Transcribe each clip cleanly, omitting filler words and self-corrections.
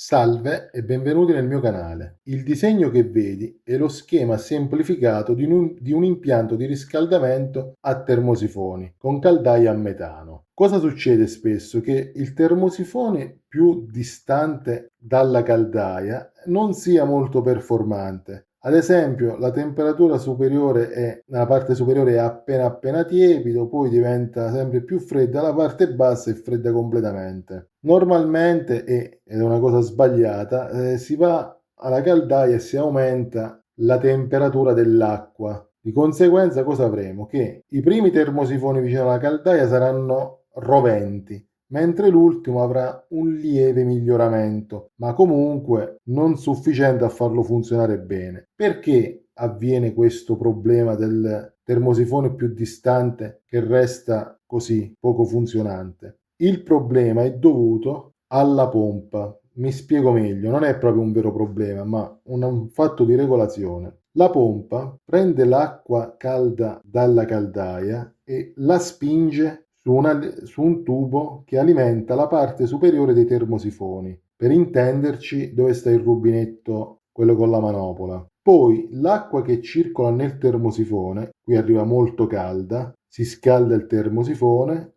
Salve e benvenuti nel mio canale. Il disegno che vedi è lo schema semplificato di un impianto di riscaldamento a termosifoni con caldaia a metano. Cosa succede spesso? Che il termosifone più distante dalla caldaia non sia molto performante. Ad esempio, la temperatura superiore nella parte superiore è appena tiepido, poi diventa sempre più fredda, la parte bassa è fredda completamente. Normalmente, ed è una cosa sbagliata, si va alla caldaia e si aumenta la temperatura dell'acqua. Di conseguenza cosa avremo? Che i primi termosifoni vicino alla caldaia saranno roventi, mentre l'ultimo avrà un lieve miglioramento, ma comunque non sufficiente a farlo funzionare bene. Perché avviene questo problema del termosifone più distante che resta così poco funzionante? Il problema è dovuto alla pompa. Mi spiego meglio, non è proprio un vero problema, ma un fatto di regolazione. La pompa prende l'acqua calda dalla caldaia e la spinge su un tubo che alimenta la parte superiore dei termosifoni. Per intenderci, dove sta il rubinetto, quello con la manopola. Poi l'acqua che circola nel termosifone, qui arriva molto calda, si scalda il termosifone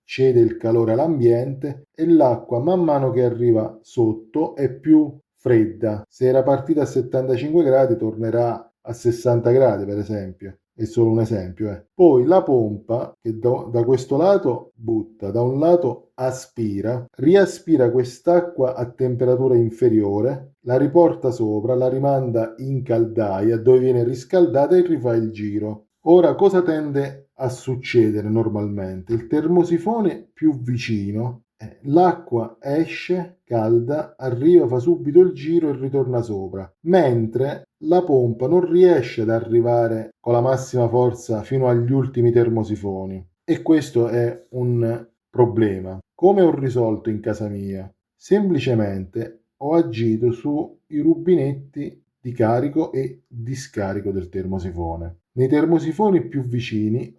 cede il calore all'ambiente e l'acqua man mano che arriva sotto è più fredda. Se era partita a 75 gradi tornerà a 60 gradi per esempio. È solo un esempio. Poi la pompa che da questo lato butta, da un lato aspira, riaspira quest'acqua a temperatura inferiore, la riporta sopra, la rimanda in caldaia dove viene riscaldata e rifà il giro. Ora, cosa tende a succedere normalmente? Il termosifone più vicino, l'acqua esce calda, arriva, fa subito il giro e ritorna sopra, mentre la pompa non riesce ad arrivare con la massima forza fino agli ultimi termosifoni. E questo è un problema. Come ho risolto in casa mia? Semplicemente ho agito sui rubinetti di carico e discarico del termosifone. Nei termosifoni più vicini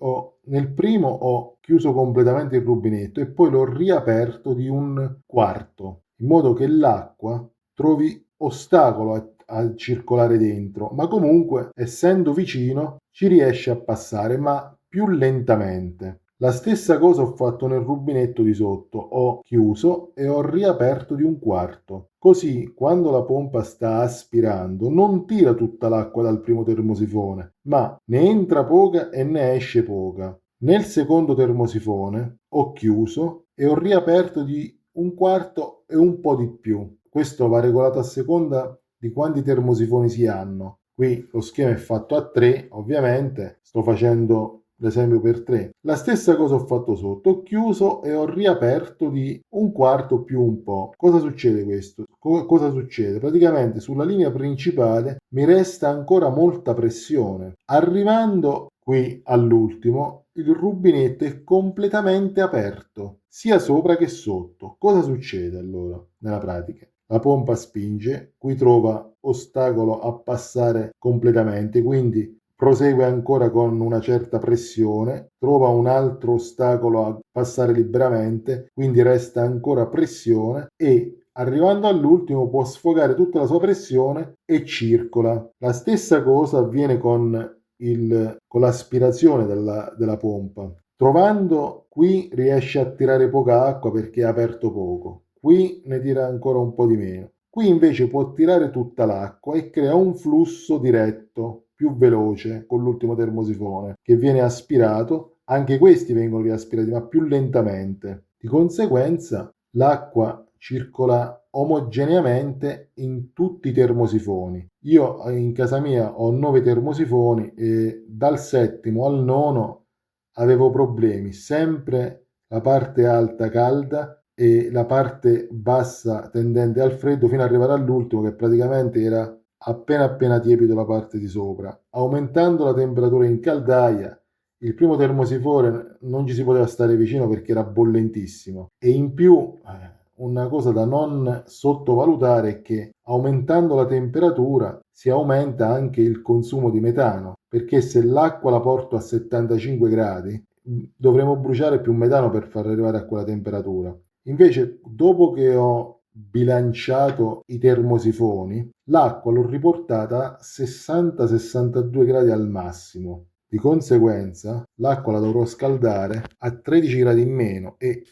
nel primo ho chiuso completamente il rubinetto e poi l'ho riaperto di un quarto, in modo che l'acqua trovi ostacolo a circolare dentro, ma comunque essendo vicino ci riesce a passare, ma più lentamente. La stessa cosa ho fatto nel rubinetto di sotto, ho chiuso e ho riaperto di un quarto. Così, quando la pompa sta aspirando, non tira tutta l'acqua dal primo termosifone, ma ne entra poca e ne esce poca. Nel secondo termosifone ho chiuso e ho riaperto di un quarto e un po' di più. Questo va regolato a seconda di quanti termosifoni si hanno. Qui lo schema è fatto a 3, ovviamente, sto facendo l'esempio per 3. La stessa cosa ho fatto sotto, ho chiuso e ho riaperto di un quarto più un po'. Cosa succede questo? Cosa succede? Praticamente sulla linea principale mi resta ancora molta pressione. Arrivando qui all'ultimo, il rubinetto è completamente aperto, sia sopra che sotto. Cosa succede allora nella pratica? La pompa spinge, qui trova ostacolo a passare completamente, quindi prosegue ancora con una certa pressione, trova un altro ostacolo a passare liberamente, quindi resta ancora pressione e arrivando all'ultimo può sfogare tutta la sua pressione e circola. La stessa cosa avviene con l'aspirazione della pompa. Trovando qui riesce a tirare poca acqua perché è aperto poco, qui ne tira ancora un po' di meno. Qui invece può tirare tutta l'acqua e crea un flusso diretto più veloce con l'ultimo termosifone che viene aspirato. Anche questi vengono riaspirati ma più lentamente. Di conseguenza l'acqua circola omogeneamente in tutti i termosifoni. Io in casa mia ho 9 termosifoni e dal settimo al nono avevo problemi, sempre la parte alta calda e la parte bassa tendente al freddo fino ad arrivare all'ultimo che praticamente era appena tiepido la parte di sopra. Aumentando la temperatura in caldaia, il primo termosifone non ci si poteva stare vicino perché era bollentissimo e in più una cosa da non sottovalutare è che aumentando la temperatura si aumenta anche il consumo di metano, perché se l'acqua la porto a 75 gradi dovremo bruciare più metano per far arrivare a quella temperatura. Invece, dopo che ho bilanciato i termosifoni, l'acqua l'ho riportata a 60-62 gradi al massimo. Di conseguenza, l'acqua la dovrò scaldare a 13 gradi in meno e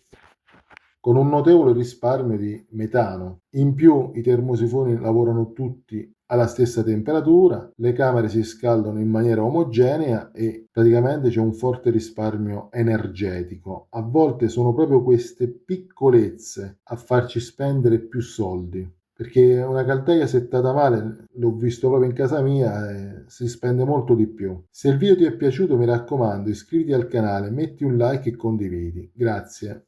con un notevole risparmio di metano. In più, i termosifoni lavorano tutti alla stessa temperatura, le camere si scaldano in maniera omogenea e praticamente c'è un forte risparmio energetico. A volte sono proprio queste piccolezze a farci spendere più soldi. Perché una caldaia settata male, l'ho visto proprio in casa mia, si spende molto di più. Se il video ti è piaciuto, mi raccomando, iscriviti al canale, metti un like e condividi. Grazie.